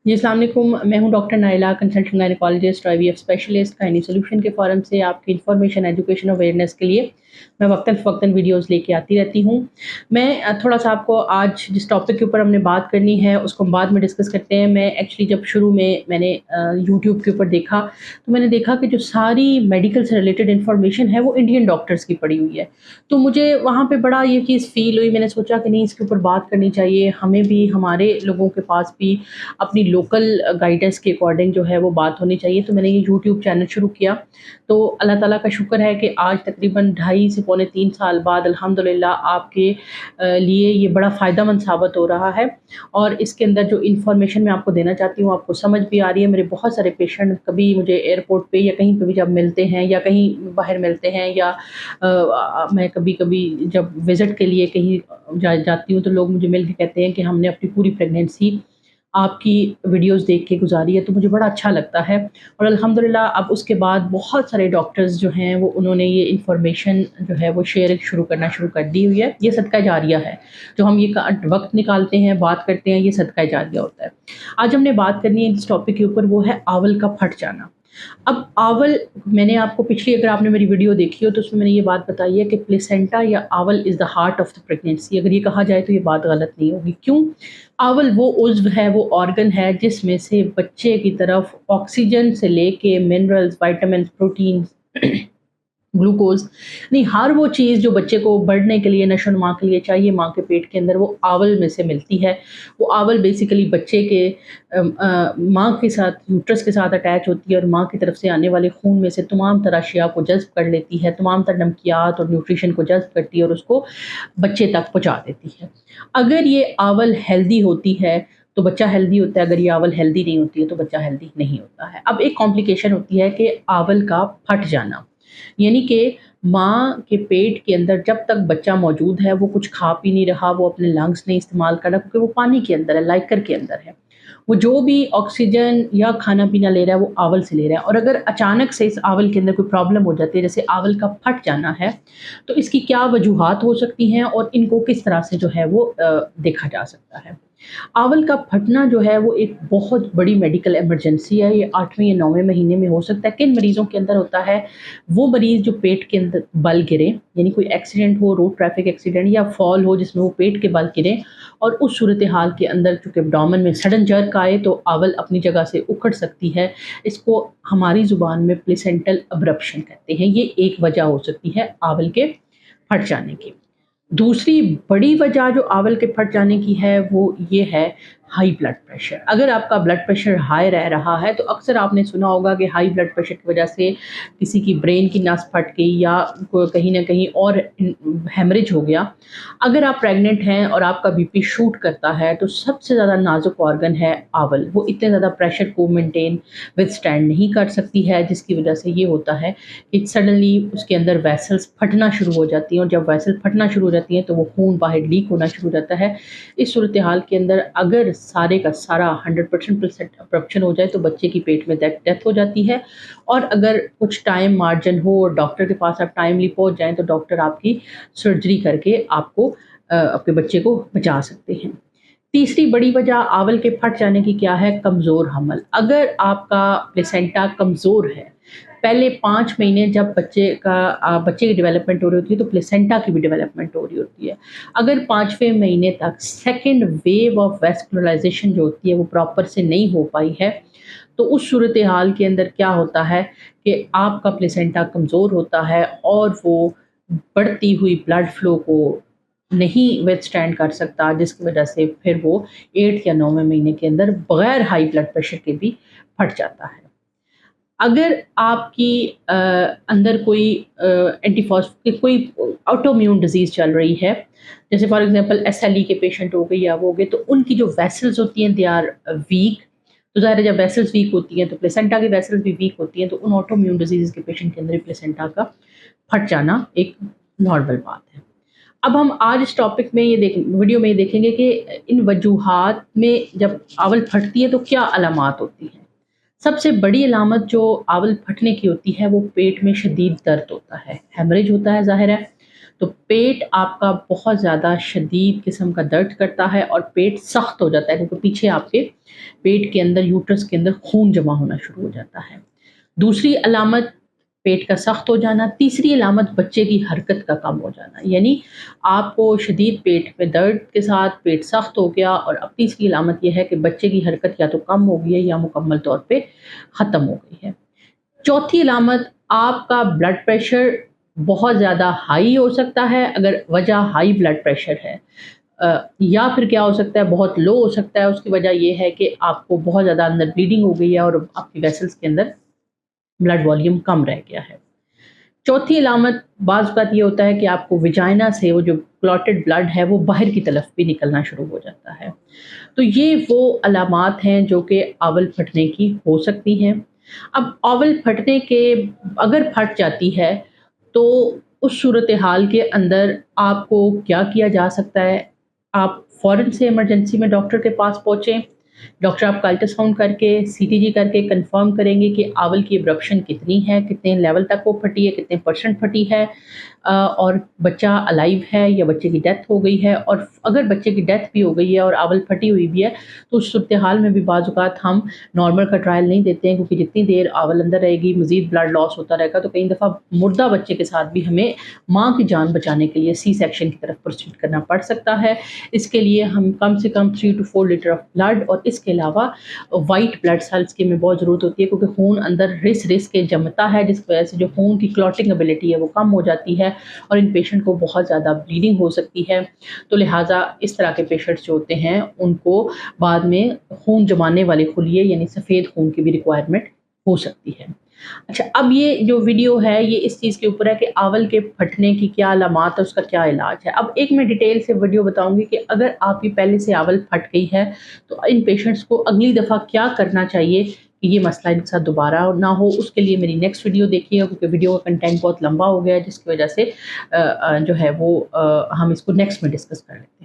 जी, अस्सलाम वालेकुम। मैं हूँ doctor Naila, consultant gynaecologist, IVF specialist, gynae solution के फ़ोरम से आपकी इन्फॉर्मेशन, एजुकेशन, अवेयरनेस के लिए मैं वक्तन-फ़वक्तन वीडियोज़ लेके आती रहती हूँ। मैं थोड़ा-सा आपको आज जिस टॉपिक के ऊपर हमने बात करनी है, उसको हम बाद में डिस्कस करते हैं। मैं एक्चुअली जब शुरू में मैंने यूट्यूब के ऊपर देखा, तो मैंने देखा कि जो सारी मेडिकल से रिलेटेड इन्फॉर्मेशन है, वो इंडियन डॉक्टर्स की पड़ी हुई है। तो मुझे वहाँ पे बड़ा ये चीज़ फ़ील हुई, मैंने सोचा कि नहीं, इसके ऊपर बात करनी चाहिए। हमें भी, हमारे लोगों के पास भी अपनी लोकल गाइडेंस के अकॉर्डिंग जो है वो बात होनी चाहिए। तो मैंने ये यूट्यूब चैनल शुरू किया। तो अल्लाह ताला का शुक्र है कि आज तकरीबन ढाई से पौने 3 साल बाद अल्हम्दुलिल्लाह आपके लिए ये बड़ा फ़ायदेमंद साबित हो रहा है। और इसके अंदर जो इन्फॉर्मेशन मैं आपको देना चाहती हूँ, आपको समझ भी आ रही है। मेरे बहुत सारे पेशेंट कभी मुझे एयरपोर्ट पे या कहीं पे भी जब मिलते हैं या कहीं बाहर मिलते हैं, या मैं कभी-कभी जब विज़िट के लिए कहीं जाती हूँ, तो लोग मुझे मिल के कहते हैं कि हमने अपनी पूरी प्रेगनेंसी आपकी वीडियोज़ देख के गुज़ारी है। तो मुझे बड़ा अच्छा लगता है। और अल्हम्दुलिल्लाह अब उसके बाद बहुत सारे डॉक्टर्स जो हैं वो उन्होंने ये इन्फॉर्मेशन जो है वो शेयर करना शुरू कर दी हुई है। ये सदका जारिया है। जो हम ये वक़्त निकालते हैं, बात करते हैं, ये सदका जारिया होता है। आज हमने बात करनी है जिस टॉपिक के ऊपर, वो है आंवल का फट जाना। अब आंवल, मैंने आपको पिछली, अगर आपने मेरी वीडियो देखी हो तो उसमें मैंने ये बात बताई है कि प्लेसेंटा या आंवल is the heart of the pregnancy. अगर ये कहा जाए तो ये बात गलत नहीं होगी। क्यों? आंवल वो उज़्व है, वो ऑर्गन है जिसमें से बच्चे की तरफ ऑक्सीजन से लेके मिनरल्स, विटामिन्स, प्रोटीन्स, ग्लूकोज़, नहीं, हर वो चीज़ जो बच्चे को बढ़ने के लिए, नशो-नुमा के लिए चाहिए माँ के पेट के अंदर, वो आंवल में से मिलती है। वो आंवल बेसिकली बच्चे के माँ के साथ, यूट्रस के साथ अटैच होती है और माँ की तरफ से आने वाले खून में से तमाम तरह अशिया को जज़्ब कर लेती है, तमाम तरह नमकियात और न्यूट्रिशन को जज़्ब करती है और उसको बच्चे तक पहुँचा देती है। अगर ये आंवल हेल्दी होती है, तो बच्चा हेल्दी होता है। अगर ये आंवल हेल्दी नहीं होती है, तो बच्चा हेल्दी नहीं होता है। अब एक कॉम्प्लिकेशन होती है कि आंवल का फट जाना। यानी कि माँ के पेट के अंदर जब तक बच्चा मौजूद है, वो कुछ खा पी नहीं रहा, वो अपने लंग्स नहीं इस्तेमाल कर रहा, क्योंकि वो पानी के अंदर है, लाइकर के अंदर है। वो जो भी ऑक्सीजन या खाना-पीना ले रहा है, वो आंवल से ले रहा है। और अगर अचानक से इस आंवल के अंदर कोई प्रॉब्लम हो जाती है, जैसे आंवल का फट जाना है, तो इसकी क्या वजूहात हो सकती हैं और इनको किस तरह से जो है वो देखा जा सकता है। आंवल का फटना जो है वो एक बहुत बड़ी मेडिकल इमरजेंसी है। ये 8वें या 9वें महीने में हो सकता है। किन मरीज़ों के अंदर होता है? वो मरीज़ जो पेट के अंदर बल गिरे, यानी कोई एक्सीडेंट हो, रोड ट्रैफिक एक्सीडेंट या फॉल हो जिसमें वो पेट के बल गिरे, और उस सूरत-ए-हाल के अंदर चूँकि एब्डोमेन में सडन जर्क आए तो आंवल अपनी जगह से उखड़ सकती है। इसको हमारी ज़ुबान में प्लेसेंटल अब्रप्शन कहते हैं। ये एक वजह हो सकती है आंवल के फट जाने की। दूसरी बड़ी वजह जो आंवल के फट जाने की है, वो ये है हाई ब्लड प्रेशर। अगर आपका ब्लड प्रेशर हाई रह रहा है, तो अक्सर आपने सुना होगा कि हाई ब्लड प्रेशर की वजह से किसी की ब्रेन की नस फट गई या कहीं न कहीं और हेमरेज हो गया। अगर आप प्रेग्नेंट हैं और आपका बीपी शूट करता है, तो सबसे ज़्यादा नाज़ुक ऑर्गन है आंवल। वो इतने ज़्यादा प्रेशर को मेंटेन विथस्टैंड नहीं कर सकती है, जिसकी वजह से ये होता है कि सडनली उसके अंदर वेसल्स फटना शुरू हो जाती हैं, और जब वेसल फटना शुरू हो जाती हैं तो वो खून बाहर लीक होना शुरू हो जाता है। इस सूरत हाल के अंदर अगर सारे का सारा 100% अब्रप्शन हो जाए, तो बच्चे की पेट में डेथ हो जाती है। और अगर कुछ टाइम मार्जिन हो और डॉक्टर के पास आप टाइमली पहुँच जाएँ, तो डॉक्टर आपकी सर्जरी करके आपको आपके बच्चे को बचा सकते हैं। तीसरी बड़ी वजह आंवल के फट जाने की क्या है? कमज़ोर हमल। अगर आपका प्लेसेंटा कमज़ोर है, पहले 5 महीने जब बच्चे की डेवलपमेंट हो रही होती है, तो प्लेसेंटा की भी डेवलपमेंट हो रही होती है। अगर 5वें महीने तक सेकंड वेव ऑफ वैस्कुलराइज़ेशन जो होती है वो प्रॉपर से नहीं हो पाई है, तो उस सूरत-ए-हाल के अंदर क्या होता है कि आपका प्लेसेंटा कमज़ोर होता है और वो बढ़ती हुई ब्लड फ्लो को नहीं विथस्टैंड कर सकता, जिसकी वजह से फिर वो 8 या 9वें महीने के अंदर बगैर हाई ब्लड प्रेशर के भी फट जाता है। अगर आपकी अंदर कोई कोई ऑटोइम्यून डिज़ीज़ चल रही है, जैसे फॉर एग्ज़ाम्पल एसएलई के पेशेंट हो गए या वो हो गए, तो उनकी जो वेसल्स होती हैं, दे आर वीक। तो ज़ाहिर है जब वेसल्स वीक होती हैं, तो प्लेसेंटा की वेसल्स भी वीक होती हैं, तो उन ऑटोइम्यून डिज़ीज़ के पेशेंट के अंदर भी प्लेसेंटा का फट जाना एक नॉर्मल बात है। अब हम आज इस टॉपिक में वीडियो में ये देखेंगे कि इन वजूहात में जब आंवल फटती है तो क्या अलामात होती हैं। सबसे बड़ी अलामत जो आंवल फटने की होती है, वो पेट में शदीद दर्द होता है, हेमरेज होता है ज़ाहिर है। تو پیٹ آپ کا بہت زیادہ شدید قسم کا درد کرتا ہے اور پیٹ سخت ہو جاتا ہے، کیونکہ پیچھے آپ کے پیٹ کے اندر یوٹرس کے اندر خون جمع ہونا شروع ہو جاتا ہے۔ دوسری علامت پیٹ کا سخت ہو جانا۔ تیسری علامت بچے کی حرکت کا کم ہو جانا، یعنی آپ کو شدید پیٹ میں درد کے ساتھ پیٹ سخت ہو گیا، اور اب تیسری علامت یہ ہے کہ بچے کی حرکت یا تو کم ہو گئی ہے یا مکمل طور پہ ختم ہو گئی ہے۔ چوتھی علامت آپ کا بلڈ پریشر بہت زیادہ ہائی ہو سکتا ہے، اگر وجہ ہائی بلڈ پریشر ہے، یا پھر کیا ہو سکتا ہے بہت لو ہو سکتا ہے۔ اس کی وجہ یہ ہے کہ آپ کو بہت زیادہ اندر بلیڈنگ ہو گئی ہے اور آپ کی ویسلز کے اندر بلڈ والیوم کم رہ گیا ہے۔ چوتھی علامت بعض اوقات یہ ہوتا ہے کہ آپ کو ویجائنا سے وہ جو کلوٹڈ بلڈ ہے وہ باہر کی طرف بھی نکلنا شروع ہو جاتا ہے۔ تو یہ وہ علامات ہیں جو کہ آول پھٹنے کی ہو سکتی ہیں۔ اب آول پھٹنے کے اگر پھٹ جاتی ہے تو اس صورتحال کے اندر آپ کو کیا کیا جا سکتا ہے؟ آپ فوراً سے ایمرجنسی میں ڈاکٹر کے پاس پہنچیں۔ ڈاکٹر آپ کا الٹراساؤنڈ کر کے سی ٹی جی کر کے کنفرم کریں گے کہ آول کی ابرپشن کتنی ہے، کتنے لیول تک وہ پھٹی ہے، کتنے پرسنٹ پھٹی ہے، اور بچہ الائیو ہے یا بچے کی ڈیتھ ہو گئی ہے۔ اور اگر بچے کی ڈیتھ بھی ہو گئی ہے اور آول پھٹی ہوئی بھی ہے تو اس صورتحال میں بھی بعض اوقات ہم نارمل کا ٹرائل نہیں دیتے ہیں، کیونکہ جتنی دیر آول اندر رہے گی مزید بلڈ لاس ہوتا رہے گا، تو کئی دفعہ مردہ بچے کے ساتھ بھی ہمیں ماں کی جان بچانے کے لیے سی سیکشن کی طرف پروسیڈ کرنا پڑ سکتا ہے۔ اس کے لیے ہم کم سے کم 3 to 4 لیٹر آف بلڈ، اور اس کے علاوہ وائٹ بلڈ سیلز کی ہمیں بہت ضرورت ہوتی ہے، کیونکہ خون اندر رس کے جمتا ہے، جس کی وجہ سے جو خون کی کلوٹنگ ابیلٹی ہے وہ کم ہو جاتی ہے اور ان پیشنٹ کو بہت زیادہ بلیڈنگ ہو سکتی ہے۔ تو لہٰذا اس طرح کے پیشنٹس جو ہوتے ہیں ان کو بعد میں خون جمانے والے خلیے یعنی سفید خون کی بھی ریکوائرمنٹ ہو سکتی ہے۔ اچھا، اب یہ جو ویڈیو ہے یہ اس چیز کے اوپر ہے کہ آول کے پھٹنے کی کیا علامات ہے، اس کا کیا علاج ہے۔ اب ایک میں ڈیٹیل سے ویڈیو بتاؤں گی کہ اگر آپ کی پہلے سے آول پھٹ گئی ہے تو ان پیشنٹس کو اگلی دفعہ کیا کرنا چاہیے کہ یہ مسئلہ ان کے ساتھ دوبارہ نہ ہو۔ اس کے لیے میری نیکسٹ ویڈیو دیکھیے گا، کیونکہ ویڈیو کا کنٹینٹ بہت لمبا ہو گیا ہے، جس کی وجہ سے جو ہے وہ ہم اس کو نیکسٹ میں ڈسکس کر لیتے ہیں۔